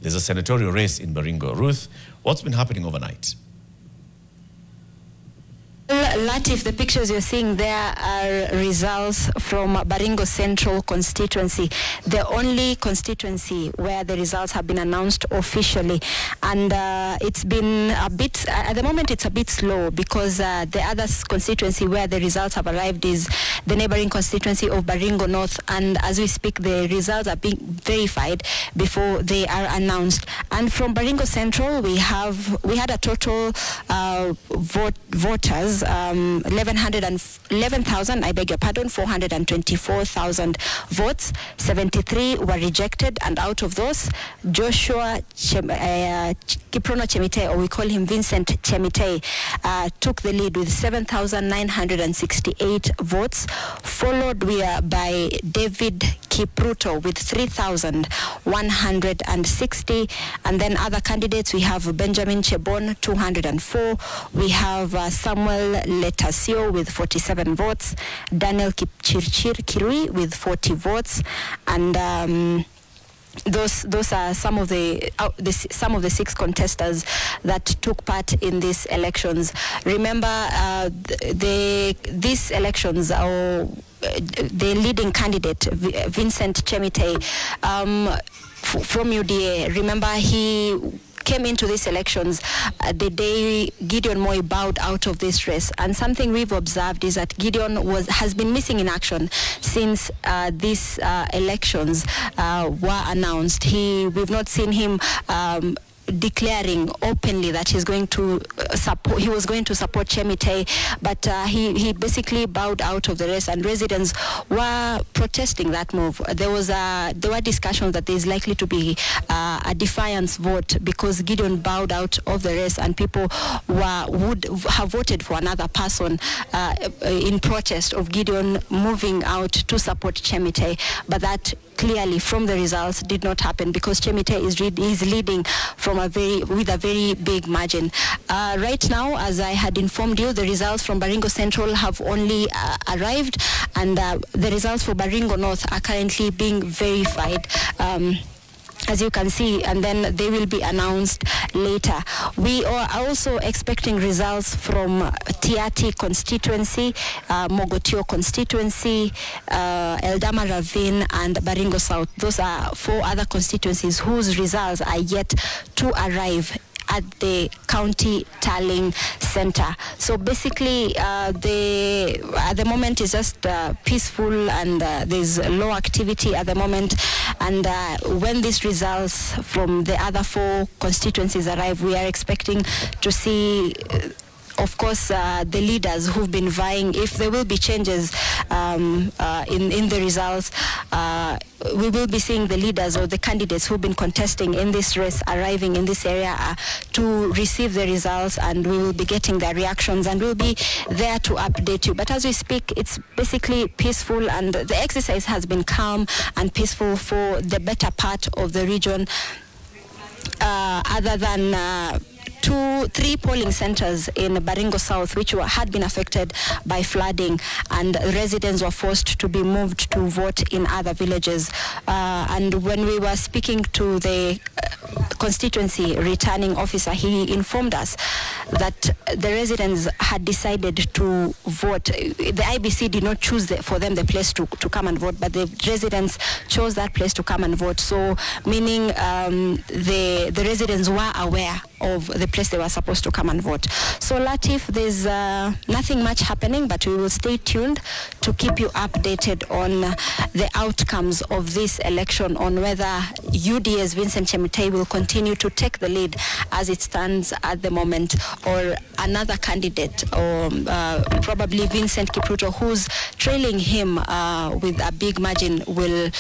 there's a senatorial race in Baringo. Ruth, what's been happening overnight? Latif, the pictures you're seeing there are results from Baringo Central constituency, the only constituency where the results have been announced officially. And it's been a bit, at the moment it's a bit slow because the other constituency where the results have arrived is the neighboring constituency of Baringo North. And as we speak, the results are being verified before they are announced. And from Baringo Central, we had a total voters, 424,000 votes. 73 were rejected, and out of those, Joshua Kiprono Chemitei, or we call him Vincent Chemitei, took the lead with 7,968 votes, followed by David Kipruto with 3,160, and then other candidates, we have Benjamin Chebon, 204, we have Samuel Letasio with 47 votes, Daniel Kipchirchir Kirui with 40 votes, and those are some of the 6 contestants that took part in these elections. Remember, these elections are the leading candidate, Vincent Chemitei, from UDA. Remember, he came into these elections the day Gideon Moi bowed out of this race, and something we've observed is that Gideon has been missing in action since these elections were announced. We've not seen him declaring openly that he was going to support Chemitei, but he basically bowed out of the race, and residents were protesting that move. There were discussions that there is likely to be a defiance vote because Gideon bowed out of the race, and people would have voted for another person in protest of Gideon moving out to support Chemitei, but that clearly from the results did not happen because Chemitei is leading with a very big margin. Right now, as I had informed you, the results from Baringo Central have only arrived, and the results for Baringo North are currently being verified. As you can see, and then they will be announced later. We are also expecting results from Tiati constituency, Mogotio constituency, Eldama Ravine, and Baringo South. Those are 4 other constituencies whose results are yet to arrive at the county tallying center. So basically, at the moment is just peaceful, and there's low activity at the moment. And when these results from the other 4 constituencies arrive, we are expecting to see of course, the leaders who've been vying, if there will be changes in the results, we will be seeing the leaders or the candidates who've been contesting in this race arriving in this area to receive the results, and we will be getting their reactions, and we'll be there to update you. But as we speak, it's basically peaceful, and the exercise has been calm and peaceful for the better part of the region, other than 3 polling centers in Baringo South, which had been affected by flooding, and residents were forced to be moved to vote in other villages. And when we were speaking to the constituency returning officer, he informed us that the residents had decided to vote. The IBC did not choose for them the place to come and vote, but the residents chose that place to come and vote. So meaning the residents were aware of the place they were supposed to come and vote. So Latif, there's nothing much happening, but we will stay tuned to keep you updated on the outcomes of this election, on whether UDA's Vincent Chemitei will continue to take the lead as it stands at the moment, or another candidate, or probably Vincent Kipruto, who's trailing him with a big margin, will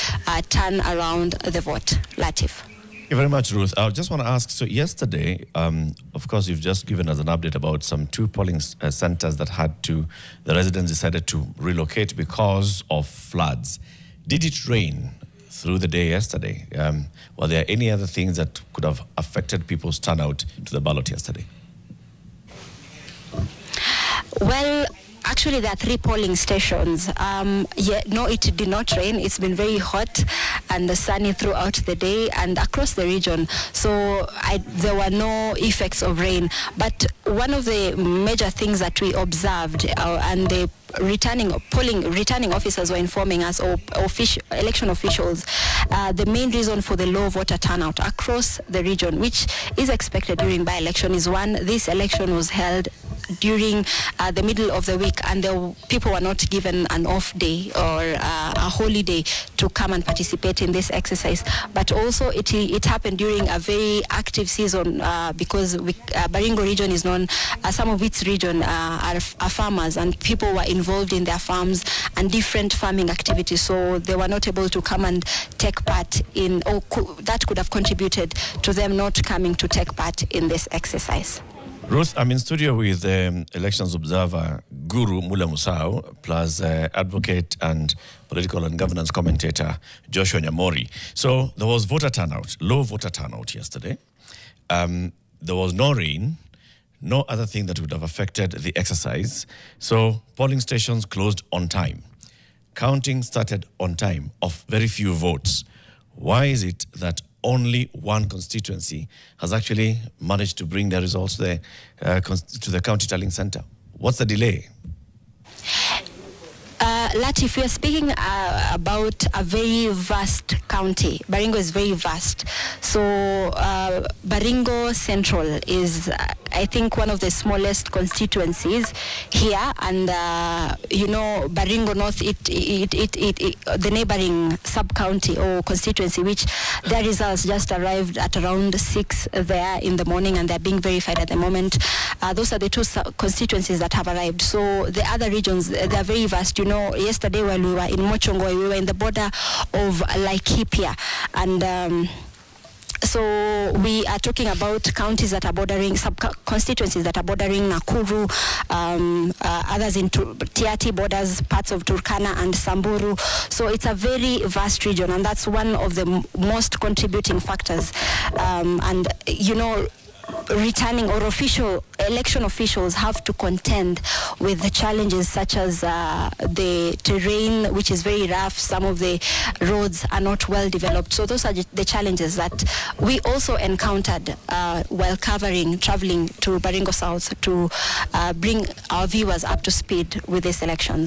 turn around the vote. Latif. Thank you very much, Ruth. I just want to ask, so yesterday, of course, you've just given us an update about some 2 polling centers that the residents decided to relocate because of floods. Did it rain through the day yesterday? Were there any other things that could have affected people's turnout to the ballot yesterday? Well, Actually, there are 3 polling stations. No, it did not rain. It's been very hot and sunny throughout the day and across the region. So there were no effects of rain. But one of the major things that we observed, and the returning officers were informing us, or election officials, the main reason for the low voter turnout across the region, which is expected during by-election, is one, this election was held during the middle of the week, and people were not given an off day or a holiday to come and participate in this exercise. But also it happened during a very active season, because Baringo region is known, some of its region are farmers, and people were involved in their farms and different farming activities, so they were not able to come and take part in, or that could have contributed to them not coming to take part in this exercise. Ruth, I'm in studio with elections observer Guru Mula Musau, plus advocate and political and governance commentator Joshua Nyamori. So there was voter turnout, low voter turnout yesterday. There was no rain, no other thing that would have affected the exercise. So polling stations closed on time. Counting started on time of very few votes. Why is it that only one constituency has actually managed to bring their results to the county tallying center? What's the delay? Latif, we are speaking about a very vast county. Baringo is very vast. So Baringo Central is, I think, one of the smallest constituencies here, and Baringo North, the neighboring sub-county or constituency, which their results just arrived at around 6 there in the morning, and they're being verified at the moment. Those are the 2 constituencies that have arrived. So the other regions, they're very vast. Yesterday while we were in Mochongoi, we were in the border of Laikipia, and so we are talking about counties that are bordering, sub-constituencies that are bordering Nakuru, others in Tiati borders, parts of Turkana and Samburu. So it's a very vast region, and that's one of the most contributing factors. Returning or election officials have to contend with the challenges such as the terrain, which is very rough. Some of the roads are not well developed. So those are the challenges that we also encountered while traveling to Baringo South to bring our viewers up to speed with these elections.